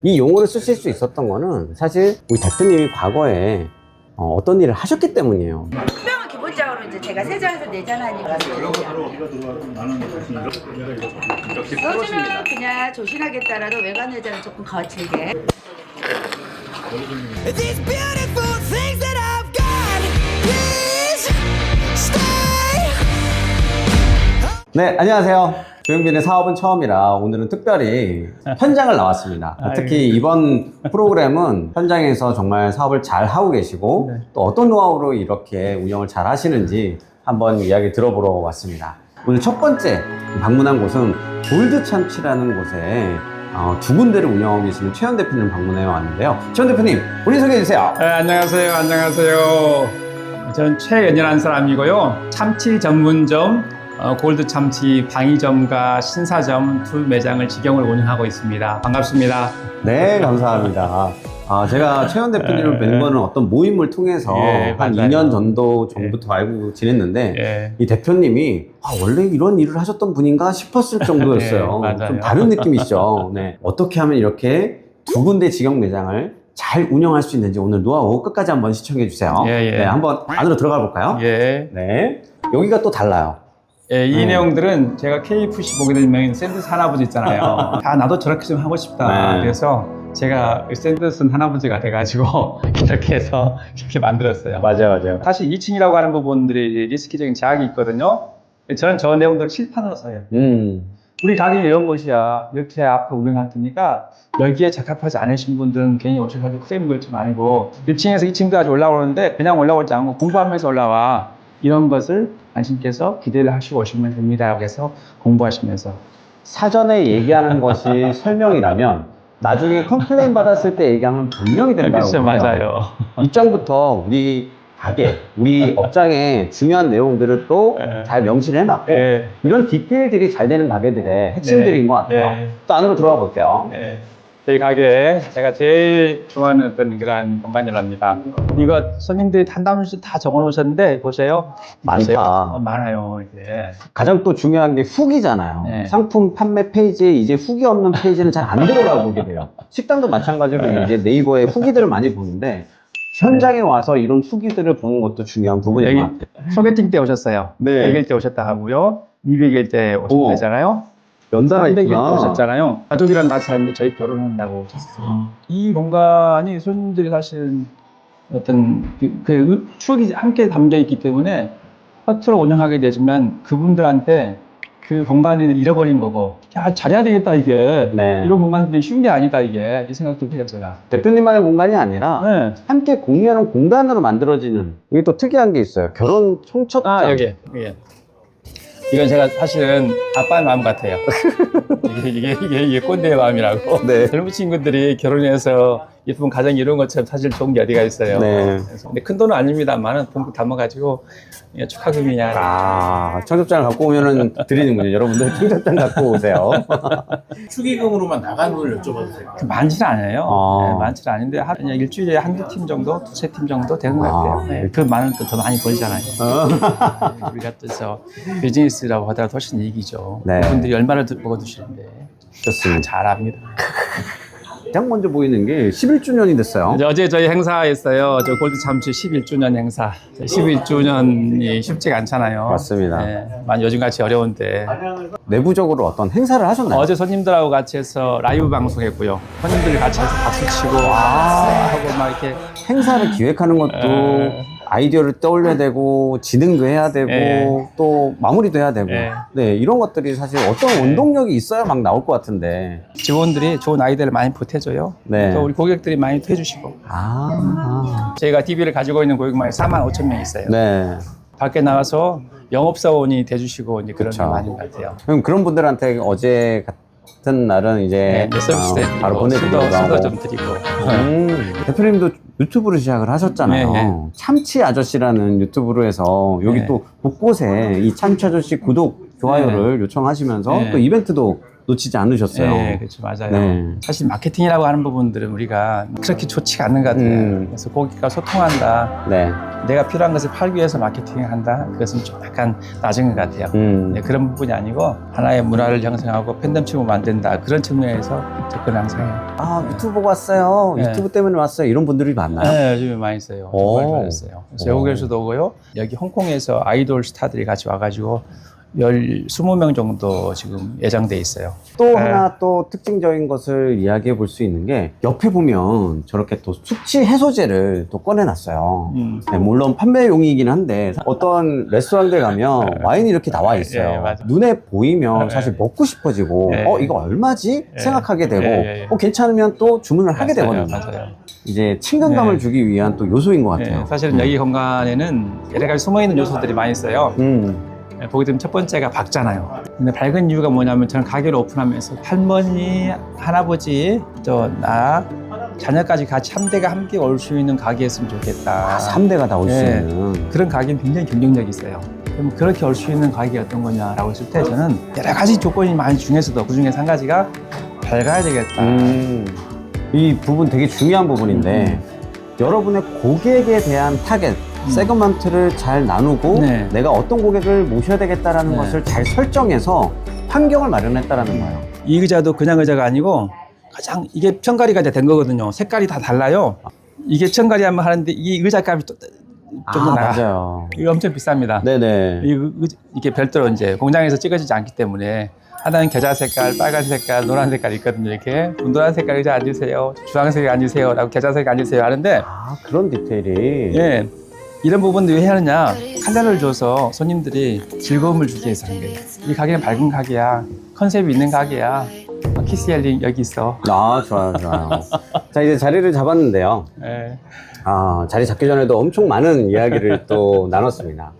이 용어를 쓰실 수 있었던 거는 사실 우리 대표님이 과거에 어떤 일을 하셨기 때문이에요. 투명은 기본적으로 이제 제가 3잔에서 4잔 하니까 소주는 그냥 조신하겠다라도 외관 내자는 조금 거칠게. These beautiful things that I've got, please stay. 네, 안녕하세요. 조영빈의 사업은 처음이라 오늘은 특별히 현장을 나왔습니다. 특히 이번 프로그램은 현장에서 정말 사업을 잘 하고 계시고 또 어떤 노하우로 이렇게 운영을 잘 하시는지 한번 이야기 들어보러 왔습니다. 오늘 첫 번째 방문한 곳은 골드 참치라는 곳에 두 군데를 운영하고 계시는 최현 대표님 방문해 왔는데요. 최현 대표님, 본인 소개해 주세요. 네, 안녕하세요. 저는 최연이라는 사람이고요. 참치 전문점, 골드 참치 방위점과 신사점 두 매장을 직영을 운영하고 있습니다. 반갑습니다. 네, 감사합니다. 제가 최현 대표님을 뵌 거는 어떤 모임을 통해서 예, 한 맞아요. 2년 전부터 알고 지냈는데 예. 이 대표님이 원래 이런 일을 하셨던 분인가 싶었을 정도였어요. 예, 맞아요. 좀 다른 느낌이시죠. 네. 어떻게 하면 이렇게 두 군데 직영 매장을 잘 운영할 수 있는지 오늘 노하우 끝까지 한번 시청해 주세요. 예, 예. 네, 한번 안으로 들어가 볼까요? 예. 네. 여기가 또 달라요. 예, 이 내용들은 제가 KFC 보게 되면 샌드위치 할아버지 있잖아요. 나도 저렇게 좀 하고 싶다. 네. 그래서 제가 샌드위치 할아버지가 돼가지고 이렇게 해서 이렇게 만들었어요. 맞아요. 사실 2층이라고 하는 부분들이 리스키적인 제약이 있거든요. 저는 저 내용들을 실판으로 써요. 우리 가게 이런 곳이야. 이렇게 앞에 운영할 테니까 여기에 적합하지 않으신 분들은 괜히 오셔가지고 프레임 걸지 말고 1층에서 2층까지 올라오는데 그냥 올라오지 않고 공부하면서 올라와. 이런 것을 당신께서 기대를 하시고 오시면 됩니다. 그래서 공부하시면서. 사전에 얘기하는 것이 설명이라면 나중에 컴플레인 받았을 때 얘기하면 분명히 된다고. 그렇죠, 맞아요. 입장부터 우리 가게, 우리 업장의 중요한 내용들을 또 잘 명시를 해놨고 예. 이런 디테일들이 잘 되는 가게들의 핵심들인 것 같아요. 네. 또 안으로 들어가 볼게요. 네. 저희 가게에 제가 제일 좋아하는 어떤 그런 공간이랍니다. 이거 손님들이 한다면서 다 적어 놓으셨는데 보세요. 많다. 보세요. 많아요. 이게. 가장 또 중요한 게 후기잖아요. 네. 상품 판매 페이지에 이제 후기 없는 페이지는 잘 안 들어가 보게 돼요. 식당도 마찬가지로 이제 네이버에 후기들을 많이 보는데 현장에 와서 이런 후기들을 보는 것도 중요한 부분인 것 여기 같아요. 소개팅 때 오셨어요. 네. 100일 때 오셨다 하고요. 200일 때 오. 오셨잖아요. 연달아 300일 때 있구나. 오셨잖아요. 가족이랑 같이 하는데 저희 결혼한다고 오셨어요. 이 공간이 손님들이 사실 어떤 그 추억이 함께 담겨 있기 때문에 허투루 운영하게 되지만 그분들한테 그 공간을 잃어버린 거고 야 잘해야 되겠다 이게 네. 이런 공간들이 쉬운 게 아니다 이게 이 생각도 해요 제가. 대표님만의 공간이 아니라 네. 함께 공유하는 공간으로 만들어지는 이게 또 특이한 게 있어요. 결혼 청첩장. 여기. 이건 제가 사실은 아빠의 마음 같아요. 이게 꼰대의 마음이라고. 네. 젊은 친구들이 결혼해서 예쁜 가정 이룬 것처럼 사실 좋은 게 어디가 있어요. 네. 근데 큰 돈은 아닙니다만은 봉투 담아가지고 축하금이냐. 청첩장을 갖고 오면은 드리는군요. 여러분들 청첩장 갖고 오세요. 축의금으로만 나간 돈을 여쭤봐도 돼요? 많지는 않아요. 아. 네, 많지는 않은데 그냥 일주일에 한두 팀 정도, 두세 팀 정도 되는 것 같아요. 네, 그 많은 또 더 많이 벌잖아요. 우리가 또 비즈니스라고 하더라도 훨씬 이익이죠. 네. 그분들이 얼마를 먹어두시는데 좋습니다. 잘합니다. 가장 먼저 보이는 게 11주년이 됐어요. 어제 저희 행사했어요. 저 골드 참치 11주년 행사. 11주년이 쉽지가 않잖아요. 맞습니다. 네, 많이 요즘같이 어려운데. 내부적으로 어떤 행사를 하셨나요? 어제 손님들하고 같이 해서 라이브 방송했고요. 손님들이 같이 해서 박수 치고 하고 막 이렇게 행사를 기획하는 것도 아이디어를 떠올려야 되고 진행도 해야 되고 네. 또 마무리도 해야 되고 네. 네, 이런 것들이 사실 어떤 원동력이 있어야 막 나올 것 같은데 직원들이 좋은 아이디어를 많이 보태줘요. 네. 또 우리 고객들이 많이 해주시고. 저희가 TV를 가지고 있는 고객만이 45,000명 있어요. 네. 밖에 나가서 영업사원이 돼주시고 이제 그런 게 그쵸. 많은 것 같아요. 그럼 그런 분들한테 어제 같은 날은 이제 서비스 바로 보내드리고 술도 좀 드리고. 대표님도 유튜브를 시작을 하셨잖아요. 네, 네. 참치 아저씨라는 유튜브로 해서 여기 네. 또 곳곳에 이 참치 아저씨 구독, 좋아요를 요청하시면서 네. 또 이벤트도 놓치지 않으셨어요. 네, 그렇죠. 맞아요. 네. 사실 마케팅이라고 하는 부분들은 우리가 그렇게 좋지가 않는 것 같아요. 그래서 고객과 소통한다. 네. 내가 필요한 것을 팔기 위해서 마케팅을 한다. 그것은 좀 약간 낮은 것 같아요. 네, 그런 부분이 아니고 하나의 문화를 형성하고 팬덤층을 만든다. 그런 측면에서 접근을 항상 해요. 아, 유튜브 보고 왔어요. 네. 유튜브 때문에 왔어요. 이런 분들이 많나요? 네, 요즘에 많이 있어요. 오. 정말 많았어요. 그래서 외국에서도 오고요. 여기 홍콩에서 아이돌 스타들이 같이 와가지고 20명 정도 지금 예정돼 있어요. 또 네. 하나 또 특징적인 것을 이야기해 볼 수 있는 게 옆에 보면 저렇게 또 숙취 해소제를 또 꺼내놨어요. 네, 물론 판매용이긴 한데 어떤 레스토랑들 가면 와인이 이렇게 나와 있어요. 예, 맞아요. 눈에 보이면 예. 사실 먹고 싶어지고 예. 이거 얼마지? 예. 생각하게 되고 예. 괜찮으면 또 주문을 하게 맞아요, 되거든요. 맞아요. 이제 친근감을 예. 주기 위한 또 요소인 것 같아요. 네, 사실은 여기 공간에는 여러 가지 숨어있는 요소들이 많이 있어요. 네, 보게 되면 첫 번째가 박잖아요. 근데 밝은 이유가 뭐냐면 저는 가게를 오픈하면서 할머니, 할아버지, 또 나, 자녀까지 같이 함께 올 수 있는 가게였으면 좋겠다. 3대가 다 올 수 네. 있는. 그런 가게는 굉장히 경쟁력이 있어요. 그럼 그렇게 올 수 있는 가게가 어떤 거냐라고 했을 때 저는 여러 가지 조건이 많이 중에서도 그 중에서 한 가지가 밝아야 되겠다. 이 부분 되게 중요한 부분인데 여러분의 고객에 대한 타겟, 세그먼트를 잘 나누고 네. 내가 어떤 고객을 모셔야 되겠다라는 네. 것을 잘 설정해서 환경을 마련했다라는 거예요. 이 의자도 그냥 의자가 아니고 가장 이게 청가리가 된 거거든요. 색깔이 다 달라요. 이게 청가리 하면 하는데 이 의자 값이 좀 더 나가. 맞아요. 이거 엄청 비쌉니다. 네네. 이게 별도로 이제 공장에서 찍어지지 않기 때문에 하나는 겨자 색깔, 빨간 색깔, 노란 색깔 있거든요. 이렇게 노란 색깔 의자 앉으세요, 주황색 앉으세요, 라고 겨자색 앉으세요 하는데 그런 디테일이. 예, 이런 부분도 왜 해야 하느냐? 컬러를 줘서 손님들이 즐거움을 주기 위해서 하는 거예요. 이 가게는 밝은 가게야, 컨셉이 있는 가게야. 키스 헬링 여기 있어. 좋아요. 자, 이제 자리를 잡았는데요. 예. 자리 잡기 전에도 엄청 많은 이야기를 또 나눴습니다.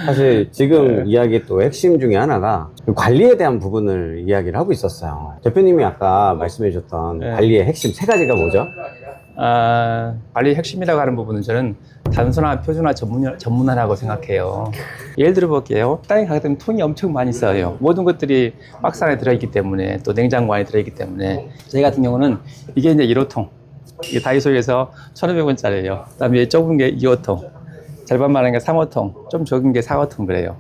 사실 지금 이야기 또 핵심 중에 하나가 관리에 대한 부분을 이야기를 하고 있었어요. 대표님이 아까 말씀해 주셨던 네. 관리의 핵심 3가지가 뭐죠? 관리의 핵심이라고 하는 부분은 저는 단순화, 표준화, 전문화라고 생각해요. 예를 들어 볼게요. 식당에 가게 되면 통이 엄청 많이 써요. 모든 것들이 박스 안에 들어있기 때문에 또 냉장고 안에 들어있기 때문에 저희 같은 경우는 이게 이제 1호통. 이게 다이소에서 1,500원짜리예요. 그다음에 좁은 게 2호통. 절반만한 게 3호통. 좀 적은 게 4호통 그래요.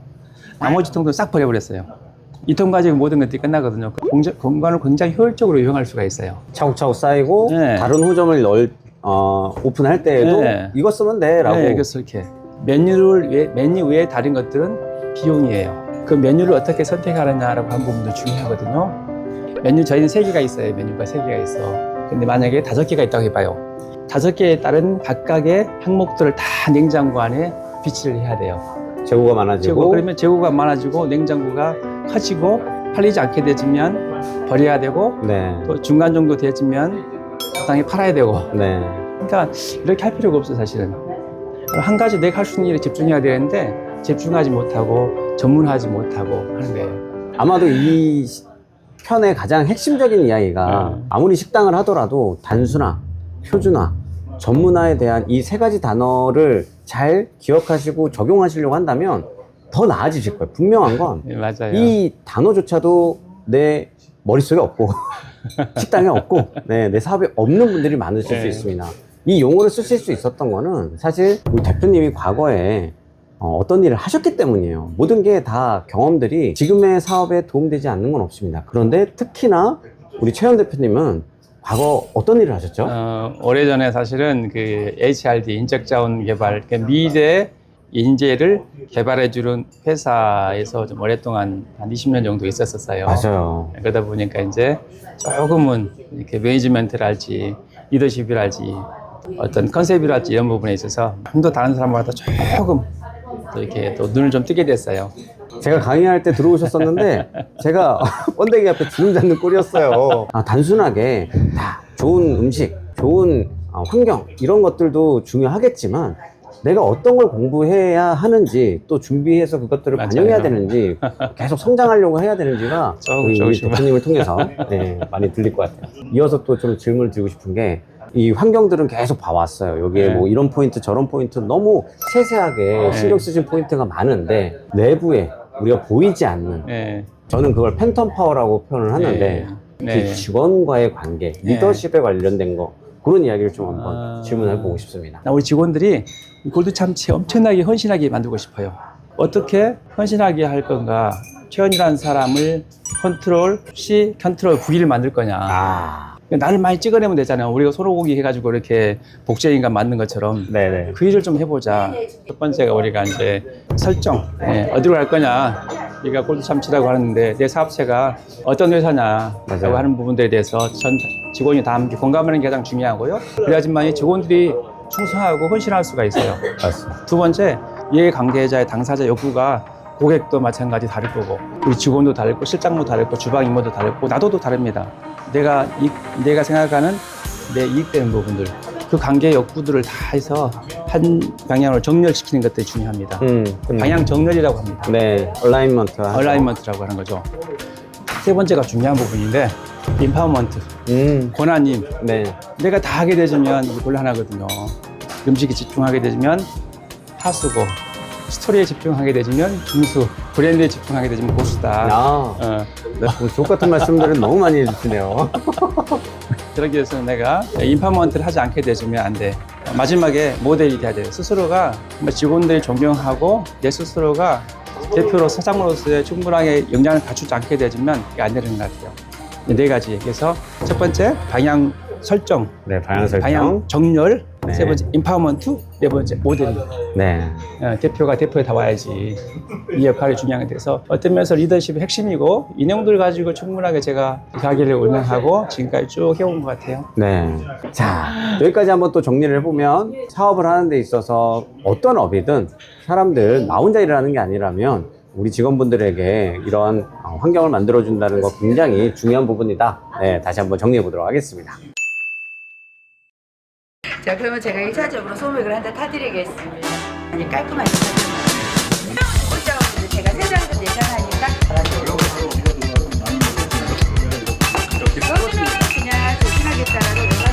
나머지 통도 싹 버려버렸어요. 이 통 가지고 모든 것들이 끝나거든요. 공간을 굉장히 효율적으로 이용할 수가 있어요. 차곡차곡 쌓이고 네. 다른 호점을 오픈할 때에도 네. 이거 쓰면 돼 라고. 네, 그래서 이렇게 메뉴 외에 다른 것들은 비용이에요. 그 메뉴를 어떻게 선택하느냐라고 하는 부분도 중요하거든요. 메뉴 저희는 3개가 있어요. 메뉴가 3개가 있어. 근데 만약에 5개가 있다고 해봐요. 5개에 따른 각각의 항목들을 다 냉장고 안에 비치를 해야 돼요. 재고가 많아지고. 그러면 재고가 많아지고 냉장고가 커지고 팔리지 않게 되면 버려야 되고 네. 또 중간 정도 되면 적당히 팔아야 되고. 네. 그러니까 이렇게 할 필요가 없어 사실은. 한 가지 내가 할 수 있는 일에 집중해야 되는데 집중하지 못하고 전문하지 못하고 하는 거예요. 아마도 이 편의 가장 핵심적인 이야기가 아무리 식당을 하더라도 단순화, 표준화, 전문화에 대한 이 3가지 단어를 잘 기억하시고 적용하시려고 한다면 더 나아지실 거예요. 분명한 건 네, 맞아요. 이 단어조차도 내 머릿속에 없고 식당에 없고 내 사업에 없는 분들이 많으실 수 네. 있습니다. 이 용어를 쓰실 수 있었던 거는 사실 우리 대표님이 과거에 어떤 일을 하셨기 때문이에요. 모든 게 다 경험들이 지금의 사업에 도움되지 않는 건 없습니다. 그런데 특히나 우리 최현 대표님은 과거 어떤 일을 하셨죠? 오래전에 사실은 그 HRD, 인적자원 개발, 그러니까 미래 인재를 개발해주는 회사에서 좀 오랫동안 한 20년 정도 있었어요. 맞아요. 그러다 보니까 이제 조금은 이렇게 매니지먼트랄지 리더십이랄지 어떤 컨셉이랄지 이런 부분에 있어서 좀 더 다른 사람보다 조금 또 이렇게 또 눈을 좀 뜨게 됐어요. 제가 강의할 때 들어오셨었는데 제가 번데기 앞에 주름 잡는 꼴이었어요. 단순하게 다 좋은 음식, 좋은 환경 이런 것들도 중요하겠지만 내가 어떤 걸 공부해야 하는지 또 준비해서 그것들을 맞아요. 반영해야 되는지 계속 성장하려고 해야 되는지가 우리 대표님을 통해서 많이 들릴 것 같아요. 이어서 또 좀 질문을 드리고 싶은 게 이 환경들은 계속 봐왔어요. 여기에 뭐 이런 포인트 저런 포인트 너무 세세하게 신경 쓰신 포인트가 많은데 내부에 우리가 보이지 않는 저는 그걸 팬텀 파워라고 표현을 하는데 네. 그 직원과의 관계, 리더십에 관련된 거 그런 이야기를 좀 한번 질문해보고 싶습니다. 우리 직원들이 이 골드 참치 엄청나게 헌신하게 만들고 싶어요. 어떻게 헌신하게 할 건가? 최현이라는 사람을 컨트롤 C, 컨트롤 V를 만들 거냐? 아, 나를 많이 찍어내면 되잖아요. 우리가 소로고기 해가지고 이렇게 복제인간 만든 것처럼 네네. 그 일을 좀 해보자. 첫 번째가 우리가 이제 설정, 어디로 갈 거냐. 우리가 골드 참치라고 하는데 내 사업체가 어떤 회사냐라고 맞아요. 하는 부분들에 대해서 전 직원이 다 함께 공감하는 게 가장 중요하고요. 그래야지만 이 직원들이 충성하고 헌신할 수가 있어요. 맞습니다. 두 번째, 이해 관계자의 당사자 욕구가 고객도 마찬가지 다를 거고 우리 직원도 다르고 실장도 다르고 주방 임원도 다르고 나도 다릅니다. 내가 생각하는 내 이익되는 부분들 그 관계 욕구들을 다 해서 한 방향으로 정렬시키는 것들이 중요합니다. 방향 정렬이라고 합니다. 네, 얼라인먼트. 얼라이먼트라고 하는 거죠. 세 번째가 중요한 부분인데 인파워먼트, 권한님. 네. 내가 다 하게 되면 이게 곤란하거든요. 음식에 집중하게 되면 하수고 스토리에 집중하게 되면 중수, 브랜드에 집중하게 되면 고수다. 아, 네. 족 같은 말씀들을 너무 많이 해주시네요. 그러기 위해서는 내가 인파워먼트를 하지 않게 되면 안 돼. 마지막에 모델이 돼야 돼요. 스스로가 정말 직원들을 존경하고 내 스스로가 대표로 사장으로서의 충분하게 역량을 갖추지 않게 되면 이게 안 되는 것 같아요. 네 가지. 그래서 첫 번째 방향 설정, 네, 방향 설정. 방향 정렬, 네. 세 번째 인파워먼트, 네 번째 모델. 네. 대표가 대표에 다 와야지. 이 역할이 중요한 게 돼서 어떤 면에서 리더십의 핵심이고 이 내용들 가지고 충분하게 제가 가게를 운영하고 지금까지 쭉 해온 것 같아요. 네. 자, 여기까지 한번 또 정리를 해보면 사업을 하는 데 있어서 어떤 업이든 사람들 나 혼자 일을 하는 게 아니라면 우리 직원분들에게 이런 환경을 만들어준다는 거 굉장히 중요한 부분이다. 네, 다시 한번 정리해 보도록 하겠습니다. 자, 그러면 제가 1차적으로 소맥을 한 대 타드리겠습니다. 아니, 깔끔하게 타드립니다. 홀장은 제가 3장도 내장하니까 그냥 조심하게 따라도